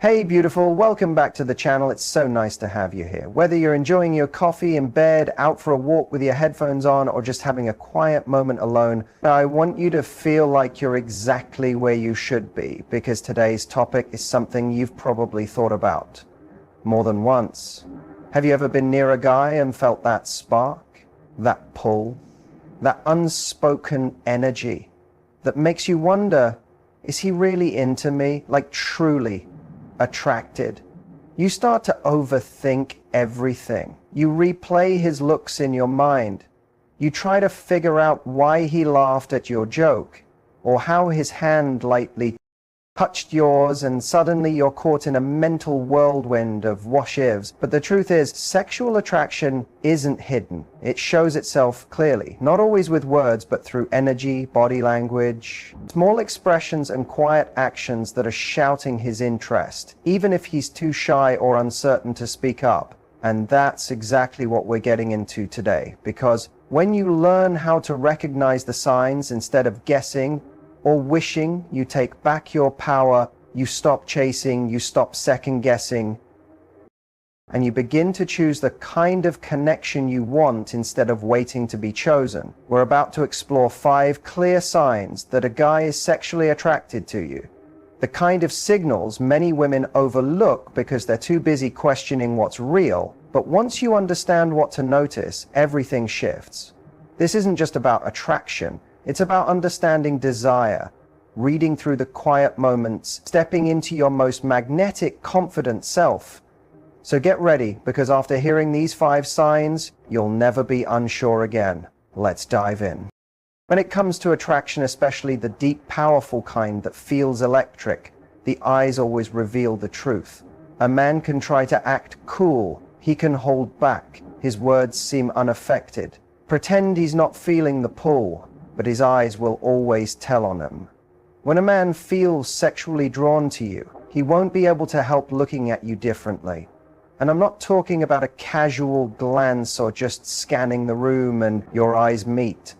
Hey beautiful, welcome back to the channel. It's so nice to have you here. Whether you're enjoying your coffee in bed, out for a walk with your headphones on, or just having a quiet moment alone, I want you to feel like you're exactly where you should be, because today's topic is something you've probably thought about more than once. Have you ever been near a guy and felt that spark, that pull, that unspoken energy that makes you wonder, is he really into me? Like truly attracted? You start to overthink everything. You replay his looks in your mind. You try to figure out why he laughed at your joke, or how his hand lightly touched yours, and suddenly you're caught in a mental whirlwind of what-ifs. But the truth is, sexual attraction isn't hidden. It shows itself clearly, not always with words, but through energy, body language, small expressions and quiet actions that are shouting his interest, even if he's too shy or uncertain to speak up. And that's exactly what we're getting into today, because when you learn how to recognize the signs instead of guessing or wishing, you take back your power, you stop chasing, you stop second guessing, and you begin to choose the kind of connection you want instead of waiting to be chosen. We're about to explore 5 clear signs that a guy is sexually attracted to you. The kind of signals many women overlook because they're too busy questioning what's real. But once you understand what to notice, everything shifts. This isn't just about attraction. It's about understanding desire, reading through the quiet moments, stepping into your most magnetic, confident self. So get ready, because after hearing these 5 signs, you'll never be unsure again. Let's dive in. When it comes to attraction, especially the deep, powerful kind that feels electric, the eyes always reveal the truth. A man can try to act cool. He can hold back. His words seem unaffected. Pretend he's not feeling the pull, but his eyes will always tell on him. When a man feels sexually drawn to you, he won't be able to help looking at you differently. And I'm not talking about a casual glance or just scanning the room and your eyes meet.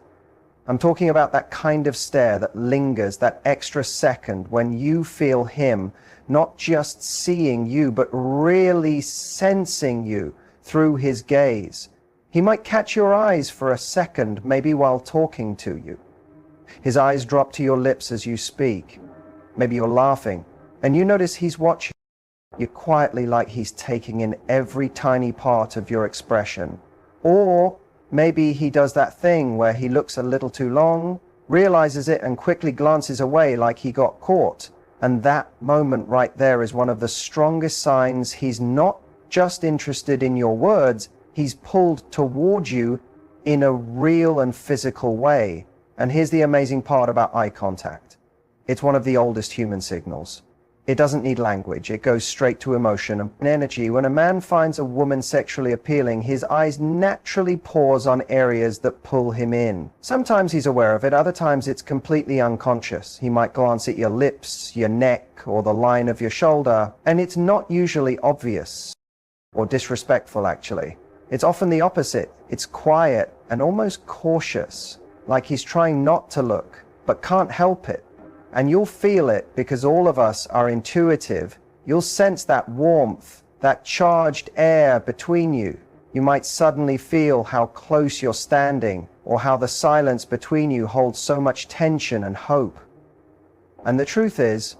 I'm talking about that kind of stare that lingers, that extra second when you feel him, not just seeing you, but really sensing you through his gaze. He might catch your eyes for a second, maybe while talking to you. His eyes drop to your lips as you speak. Maybe you're laughing, and you notice he's watching you quietly, like he's taking in every tiny part of your expression. Or maybe he does that thing where he looks a little too long, realizes it, and quickly glances away like he got caught. And that moment right there is one of the strongest signs he's not just interested in your words, he's pulled toward you in a real and physical way. And here's the amazing part about eye contact. It's one of the oldest human signals. It doesn't need language. It goes straight to emotion and energy. When a man finds a woman sexually appealing, his eyes naturally pause on areas that pull him in. Sometimes he's aware of it. Other times it's completely unconscious. He might glance at your lips, your neck, or the line of your shoulder. And it's not usually obvious or disrespectful, actually. It's often the opposite. It's quiet and almost cautious, like he's trying not to look, but can't help it. And you'll feel it because all of us are intuitive. You'll sense that warmth, that charged air between you. You might suddenly feel how close you're standing, or how the silence between you holds so much tension and hope. And the truth is,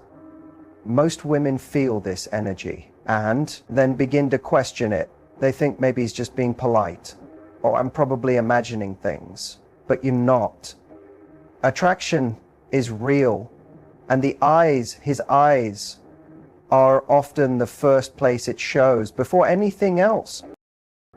most women feel this energy and then begin to question it. They think maybe he's just being polite, or I'm probably imagining things. But you're not. Attraction is real, and the eyes, his eyes, are often the first place it shows before anything else.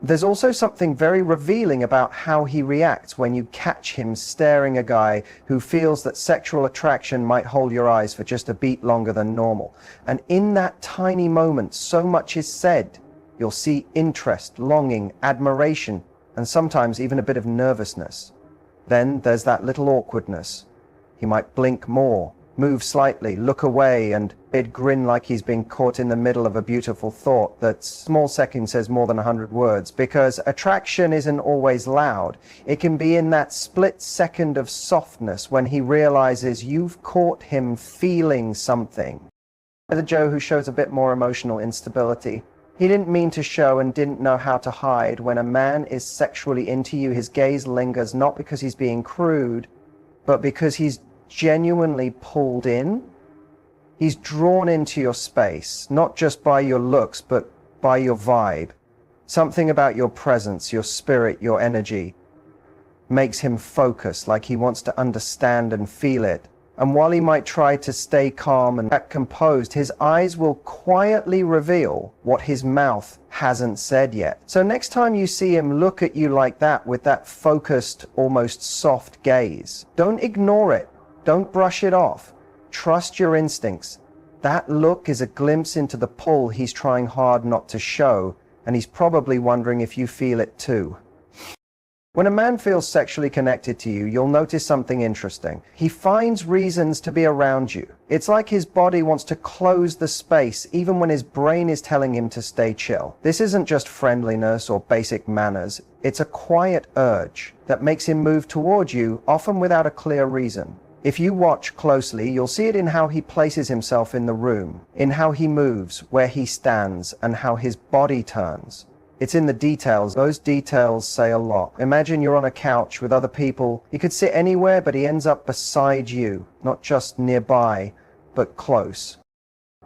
There's also something very revealing about how he reacts when you catch him staring a guy who feels that sexual attraction might hold your eyes for just a beat longer than normal. And in that tiny moment, so much is said. You'll see interest, longing, admiration, and sometimes even a bit of nervousness. Then there's that little awkwardness. He might blink more, move slightly, look away, and he'd grin like he's been caught in the middle of a beautiful thought. That small second says more than 100 words, because attraction isn't always loud. It can be in that split second of softness when he realizes you've caught him feeling something. The Joe who shows a bit more emotional instability. He didn't mean to show and didn't know how to hide. When a man is sexually into you, his gaze lingers not because he's being crude, but because he's genuinely pulled in. He's drawn into your space, not just by your looks, but by your vibe. Something about your presence, your spirit, your energy makes him focus, like he wants to understand and feel it. And while he might try to stay calm and act composed, his eyes will quietly reveal what his mouth hasn't said yet. So next time you see him look at you like that, with that focused, almost soft gaze, don't ignore it. Don't brush it off. Trust your instincts. That look is a glimpse into the pull he's trying hard not to show, and he's probably wondering if you feel it too. When a man feels sexually connected to you, you'll notice something interesting. He finds reasons to be around you. It's like his body wants to close the space even when his brain is telling him to stay chill. This isn't just friendliness or basic manners. It's a quiet urge that makes him move toward you, often without a clear reason. If you watch closely, you'll see it in how he places himself in the room, in how he moves, where he stands, and how his body turns. It's in the details. Those details say a lot. Imagine you're on a couch with other people. He could sit anywhere, but he ends up beside you, not just nearby, but close.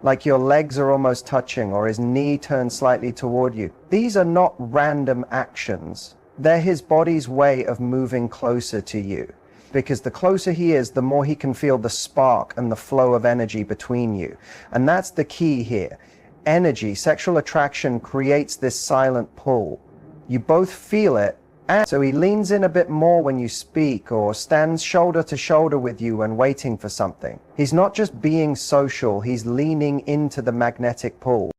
Like your legs are almost touching, or his knee turns slightly toward you. These are not random actions. They're his body's way of moving closer to you. Because the closer he is, the more he can feel the spark and the flow of energy between you. And that's the key here. Energy, sexual attraction creates this silent pull. You both feel it, and so he leans in a bit more when you speak, or stands shoulder to shoulder with you when waiting for something. He's not just being social, he's leaning into the magnetic pull.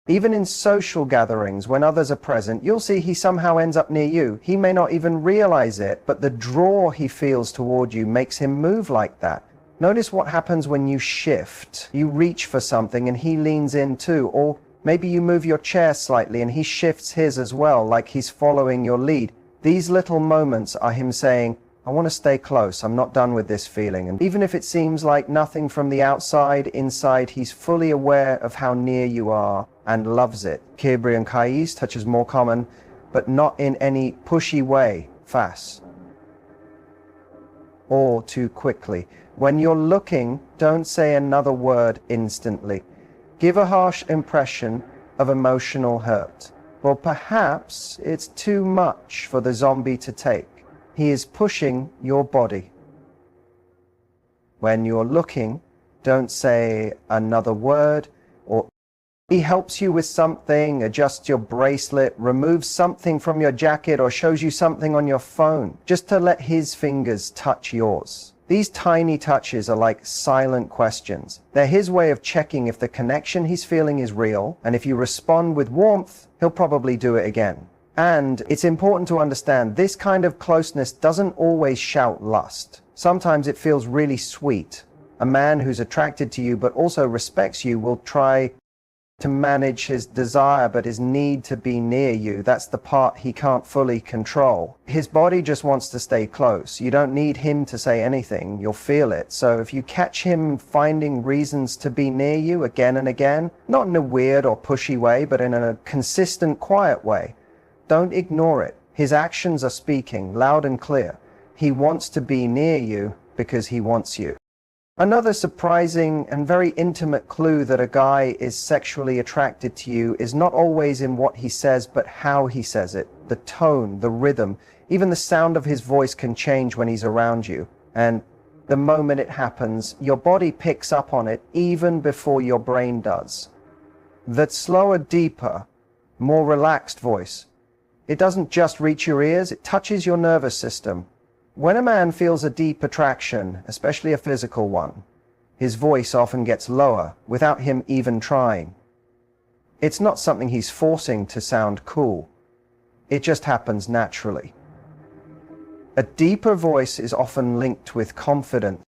Even in social gatherings, when others are present, you'll see he somehow ends up near you. He may not even realize it, but the draw he feels toward you makes him move like that. Notice what happens when you shift. You reach for something and he leans in too, or maybe you move your chair slightly and he shifts his as well, like he's following your lead. These little moments are him saying, I want to stay close, I'm not done with this feeling. And even if it seems like nothing from the outside, inside he's fully aware of how near you are and loves it. Cambrian Kais, touch is more common, but not in any pushy way, fast or too quickly. When you're looking, don't say another word instantly. Give a harsh impression of emotional hurt. Or perhaps it's too much for the zombie to take. He is pushing your body. When you're looking, don't say another word, or he helps you with something, adjusts your bracelet, removes something from your jacket, or shows you something on your phone, just to let his fingers touch yours. These tiny touches are like silent questions. They're his way of checking if the connection he's feeling is real, and if you respond with warmth, he'll probably do it again. And it's important to understand this kind of closeness doesn't always shout lust. Sometimes it feels really sweet. A man who's attracted to you but also respects you will try to manage his desire, but his need to be near you, that's the part he can't fully control. His body just wants to stay close. You don't need him to say anything, you'll feel it. So if you catch him finding reasons to be near you again and again, not in a weird or pushy way, but in a consistent, quiet way, don't ignore it. His actions are speaking loud and clear. He wants to be near you because he wants you. Another surprising and very intimate clue that a guy is sexually attracted to you is not always in what he says, but how he says it. The tone, the rhythm, even the sound of his voice can change when he's around you. And the moment it happens, your body picks up on it even before your brain does. That slower, deeper, more relaxed voice, it doesn't just reach your ears, it touches your nervous system. When a man feels a deep attraction, especially a physical one, his voice often gets lower without him even trying. It's not something he's forcing to sound cool. It just happens naturally. A deeper voice is often linked with confidence,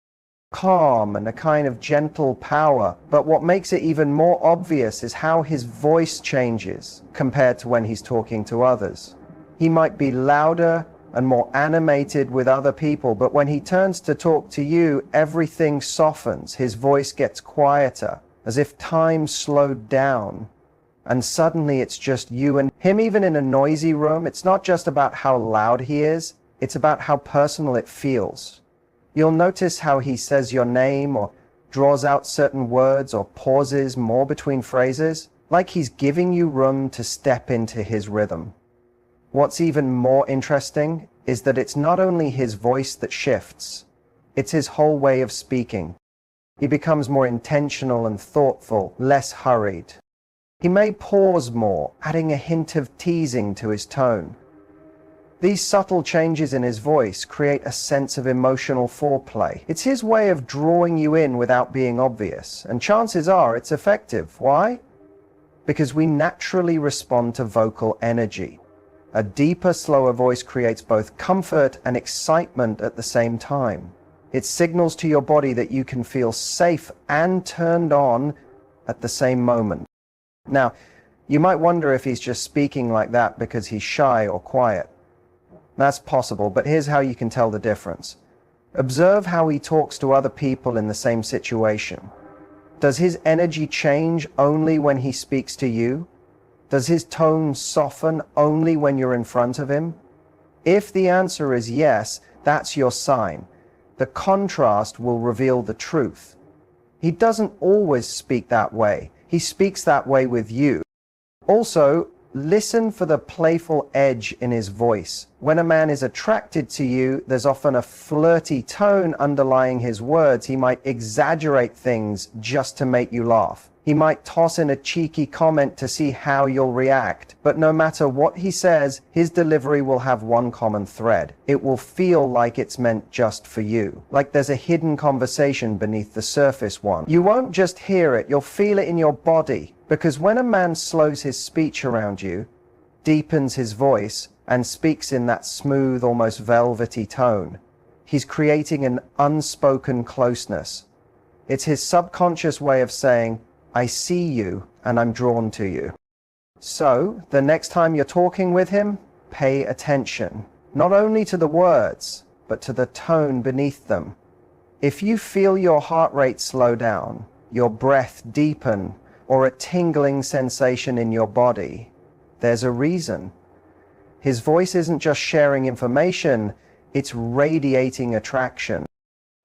calm, and a kind of gentle power. But what makes it even more obvious is how his voice changes compared to when he's talking to others. He might be louder and more animated with other people, but when he turns to talk to you, everything softens. His voice gets quieter. as if time slowed down, and suddenly it's just you and him. Even in a noisy room, it's not just about how loud he is, it's about how personal it feels. You'll notice how he says your name or draws out certain words or pauses more between phrases, like he's giving you room to step into his rhythm. What's even more interesting is that it's not only his voice that shifts, it's his whole way of speaking. He becomes more intentional and thoughtful, less hurried. He may pause more, adding a hint of teasing to his tone. These subtle changes in his voice create a sense of emotional foreplay. It's his way of drawing you in without being obvious, and chances are it's effective. Why? Because we naturally respond to vocal energy. A deeper, slower voice creates both comfort and excitement at the same time. It signals to your body that you can feel safe and turned on at the same moment. Now, you might wonder if he's just speaking like that because he's shy or quiet. That's possible, but here's how you can tell the difference. Observe how he talks to other people in the same situation. Does his energy change only when he speaks to you? Does his tone soften only when you're in front of him? If the answer is yes, that's your sign. The contrast will reveal the truth. He doesn't always speak that way. He speaks that way with you. Also, listen for the playful edge in his voice. When a man is attracted to you, there's often a flirty tone underlying his words. He might exaggerate things just to make you laugh. He might toss in a cheeky comment to see how you'll react. But no matter what he says, his delivery will have one common thread. It will feel like it's meant just for you. Like there's a hidden conversation beneath the surface one. You won't just hear it, you'll feel it in your body. Because when a man slows his speech around you, deepens his voice, and speaks in that smooth, almost velvety tone, he's creating an unspoken closeness. It's his subconscious way of saying, I see you and I'm drawn to you. So, the next time you're talking with him, pay attention, not only to the words, but to the tone beneath them. If you feel your heart rate slow down, your breath deepen, or a tingling sensation in your body, there's a reason. His voice isn't just sharing information, it's radiating attraction.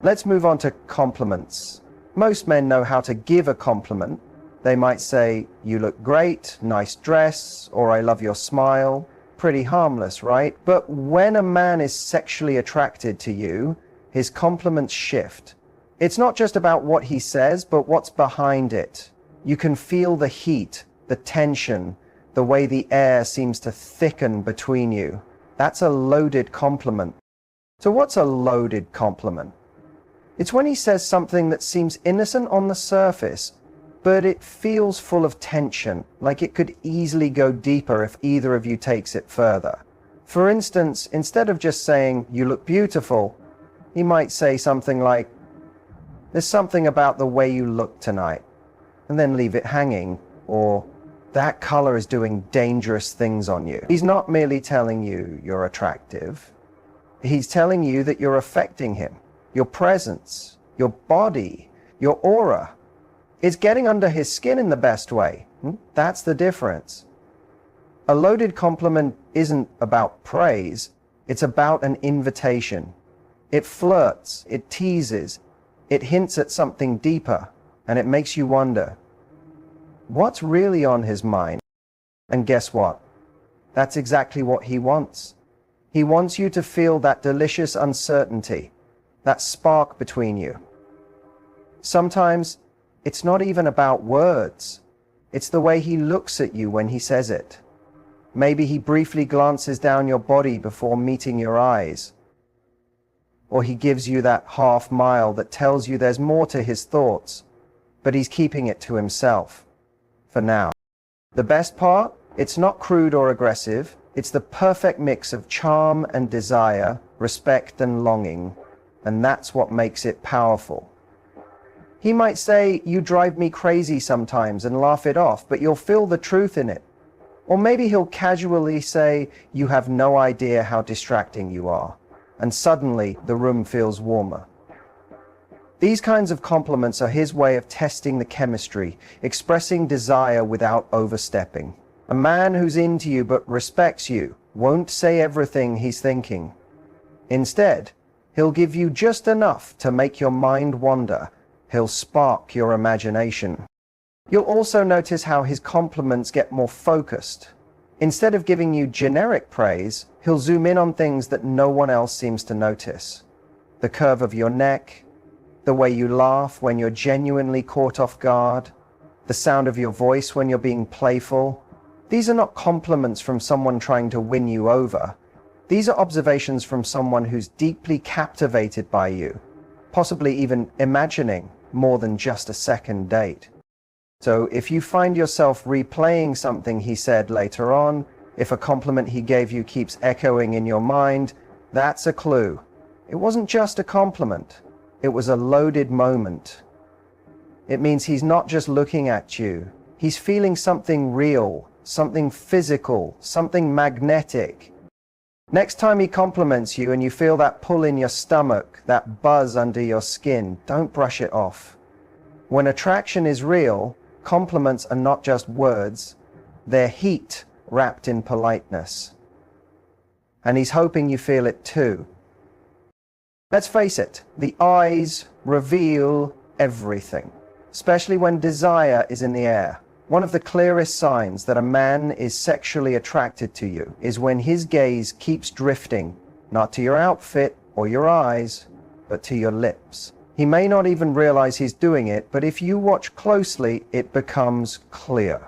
Let's move on to compliments. Most men know how to give a compliment. They might say, you look great, nice dress, or I love your smile. Pretty harmless, right? But when a man is sexually attracted to you, his compliments shift. It's not just about what he says, but what's behind it. You can feel the heat, the tension, the way the air seems to thicken between you. That's a loaded compliment. So what's a loaded compliment? It's when he says something that seems innocent on the surface, but it feels full of tension, like it could easily go deeper if either of you takes it further. For instance, instead of just saying, you look beautiful, he might say something like, there's something about the way you look tonight, and then leave it hanging, or that color is doing dangerous things on you. He's not merely telling you you're attractive. He's telling you that you're affecting him. Your presence, your body, your aura. It's getting under his skin in the best way. That's the difference. A loaded compliment isn't about praise. It's about an invitation. It flirts, it teases, it hints at something deeper, and it makes you wonder, what's really on his mind? And guess what? That's exactly what he wants. He wants you to feel that delicious uncertainty, that spark between you. Sometimes it's not even about words. It's the way he looks at you when he says it. Maybe he briefly glances down your body before meeting your eyes. Or he gives you that half mile that tells you there's more to his thoughts, but he's keeping it to himself, for now. The best part? It's not crude or aggressive. It's the perfect mix of charm and desire, respect and longing. And that's what makes it powerful. He might say, you drive me crazy sometimes, and laugh it off, but you'll feel the truth in it. Or maybe he'll casually say, you have no idea how distracting you are. And suddenly the room feels warmer. These kinds of compliments are his way of testing the chemistry, expressing desire without overstepping. A man who's into you but respects you won't say everything he's thinking. Instead, he'll give you just enough to make your mind wander. He'll spark your imagination. You'll also notice how his compliments get more focused. Instead of giving you generic praise, he'll zoom in on things that no one else seems to notice. The curve of your neck, the way you laugh when you're genuinely caught off guard, the sound of your voice when you're being playful. These are not compliments from someone trying to win you over. These are observations from someone who's deeply captivated by you, possibly even imagining more than just a second date. So if you find yourself replaying something he said later on, if a compliment he gave you keeps echoing in your mind, that's a clue. It wasn't just a compliment. It was a loaded moment. It means he's not just looking at you. He's feeling something real, something physical, something magnetic. Next time he compliments you and you feel that pull in your stomach, that buzz under your skin, don't brush it off. When attraction is real, compliments are not just words, they're heat wrapped in politeness. And he's hoping you feel it too. Let's face it, the eyes reveal everything, especially when desire is in the air. One of the clearest signs that a man is sexually attracted to you is when his gaze keeps drifting, not to your outfit or your eyes, but to your lips. He may not even realize he's doing it, but if you watch closely, it becomes clear.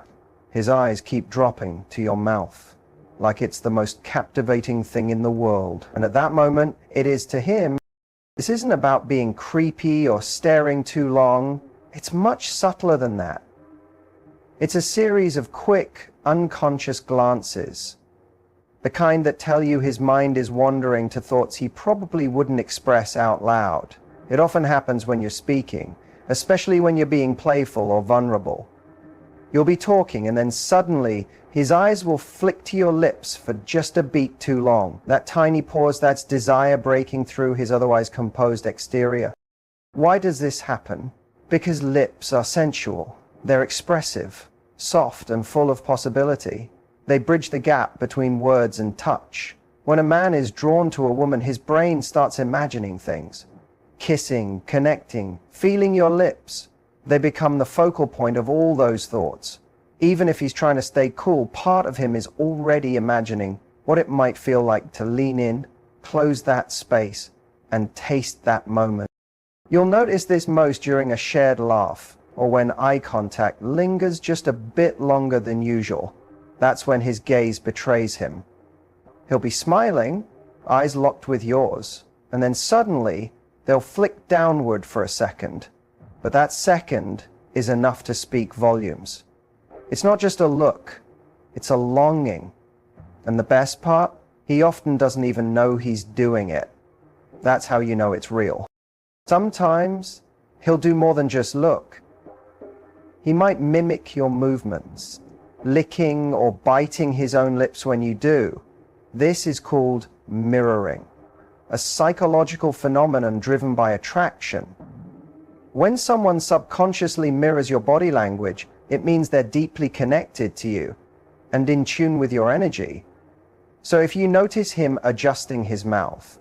His eyes keep dropping to your mouth, like it's the most captivating thing in the world. And at that moment, it is to him. This isn't about being creepy or staring too long. It's much subtler than that. It's a series of quick, unconscious glances, the kind that tell you his mind is wandering to thoughts he probably wouldn't express out loud. It often happens when you're speaking, especially when you're being playful or vulnerable. You'll be talking and then suddenly his eyes will flick to your lips for just a beat too long. That tiny pause, that's desire breaking through his otherwise composed exterior. Why does this happen? Because lips are sensual. They're expressive, soft and full of possibility. They bridge the gap between words and touch. When a man is drawn to a woman, his brain starts imagining things. Kissing, connecting, feeling your lips. They become the focal point of all those thoughts. Even if he's trying to stay cool, part of him is already imagining what it might feel like to lean in, close that space, and taste that moment. You'll notice this most during a shared laugh, or when eye contact lingers just a bit longer than usual. That's when his gaze betrays him. He'll be smiling, eyes locked with yours, and then suddenly they'll flick downward for a second. But that second is enough to speak volumes. It's not just a look, it's a longing. And the best part, he often doesn't even know he's doing it. That's how you know it's real. Sometimes he'll do more than just look. He might mimic your movements, licking or biting his own lips when you do. This is called mirroring, a psychological phenomenon driven by attraction. When someone subconsciously mirrors your body language, it means they're deeply connected to you and in tune with your energy. So if you notice him adjusting his mouth,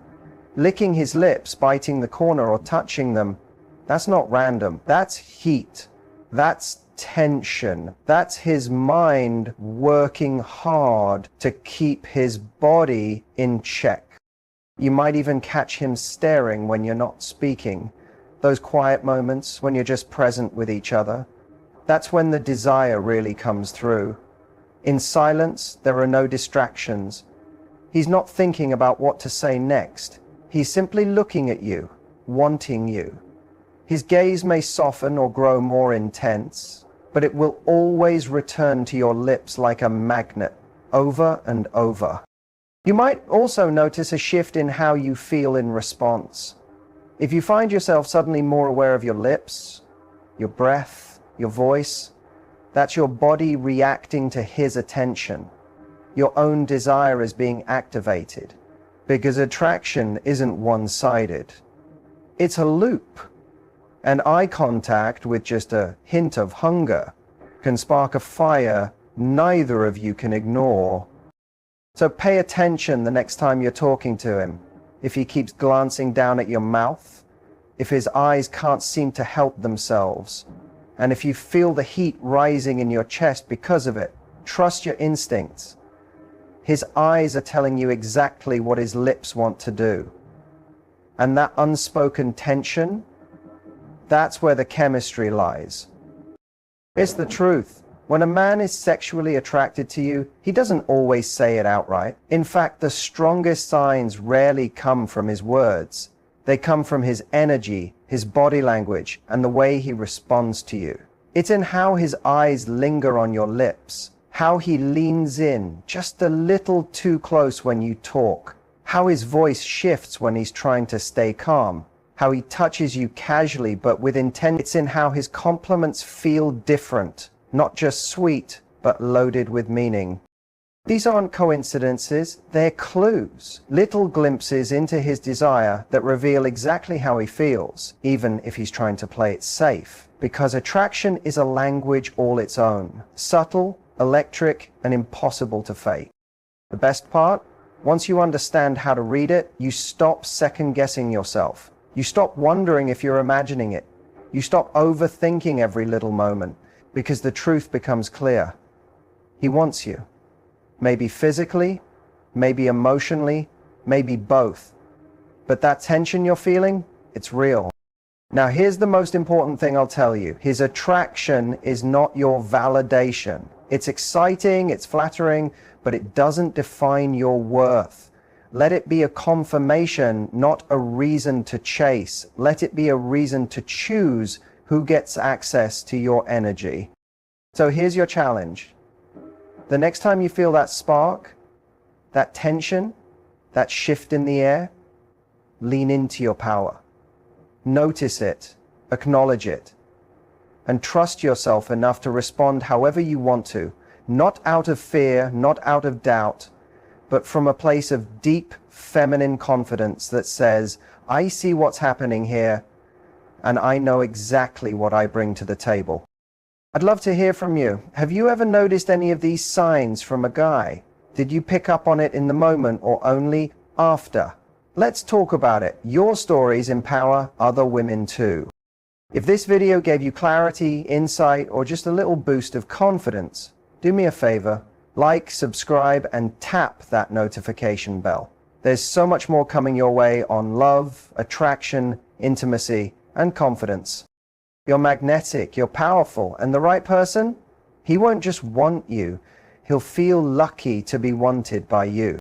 licking his lips, biting the corner or touching them, that's not random. That's heat. That's tension. That's his mind working hard to keep his body in check. You might even catch him staring when you're not speaking. Those quiet moments when you're just present with each other. That's when the desire really comes through. In silence, there are no distractions. He's not thinking about what to say next. He's simply looking at you, wanting you. His gaze may soften or grow more intense, but it will always return to your lips like a magnet, over and over. You might also notice a shift in how you feel in response. If you find yourself suddenly more aware of your lips, your breath, your voice, that's your body reacting to his attention. Your own desire is being activated, because attraction isn't one-sided. It's a loop. And eye contact with just a hint of hunger can spark a fire neither of you can ignore. So pay attention the next time you're talking to him. If he keeps glancing down at your mouth, if his eyes can't seem to help themselves, and if you feel the heat rising in your chest because of it, trust your instincts. His eyes are telling you exactly what his lips want to do. And that unspoken tension, that's where the chemistry lies. It's the truth. When a man is sexually attracted to you, he doesn't always say it outright. In fact, the strongest signs rarely come from his words. They come from his energy, his body language, and the way he responds to you. It's in how his eyes linger on your lips, how he leans in just a little too close when you talk, how his voice shifts when he's trying to stay calm, how he touches you casually but with intent. It's in how his compliments feel different, not just sweet, but loaded with meaning. These aren't coincidences, they're clues, little glimpses into his desire that reveal exactly how he feels, even if he's trying to play it safe. Because attraction is a language all its own, subtle, electric, and impossible to fake. The best part? Once you understand how to read it, you stop second-guessing yourself. You stop wondering if you're imagining it. You stop overthinking every little moment, because the truth becomes clear. He wants you. Maybe physically, maybe emotionally, maybe both. But that tension you're feeling, it's real. Now here's the most important thing I'll tell you. His attraction is not your validation. It's exciting, it's flattering, but it doesn't define your worth. Let it be a confirmation, not a reason to chase. Let it be a reason to choose who gets access to your energy. So here's your challenge. The next time you feel that spark, that tension, that shift in the air, lean into your power. Notice it, acknowledge it, and trust yourself enough to respond however you want to, not out of fear, not out of doubt, but from a place of deep feminine confidence that says, I see what's happening here, and I know exactly what I bring to the table. I'd love to hear from you. Have you ever noticed any of these signs from a guy? Did you pick up on it in the moment or only after? Let's talk about it. Your stories empower other women too. If this video gave you clarity, insight, or just a little boost of confidence, do me a favor, like, subscribe, and tap that notification bell. There's so much more coming your way on love, attraction, intimacy, and confidence. You're magnetic, you're powerful, and the right person, he won't just want you, he'll feel lucky to be wanted by you.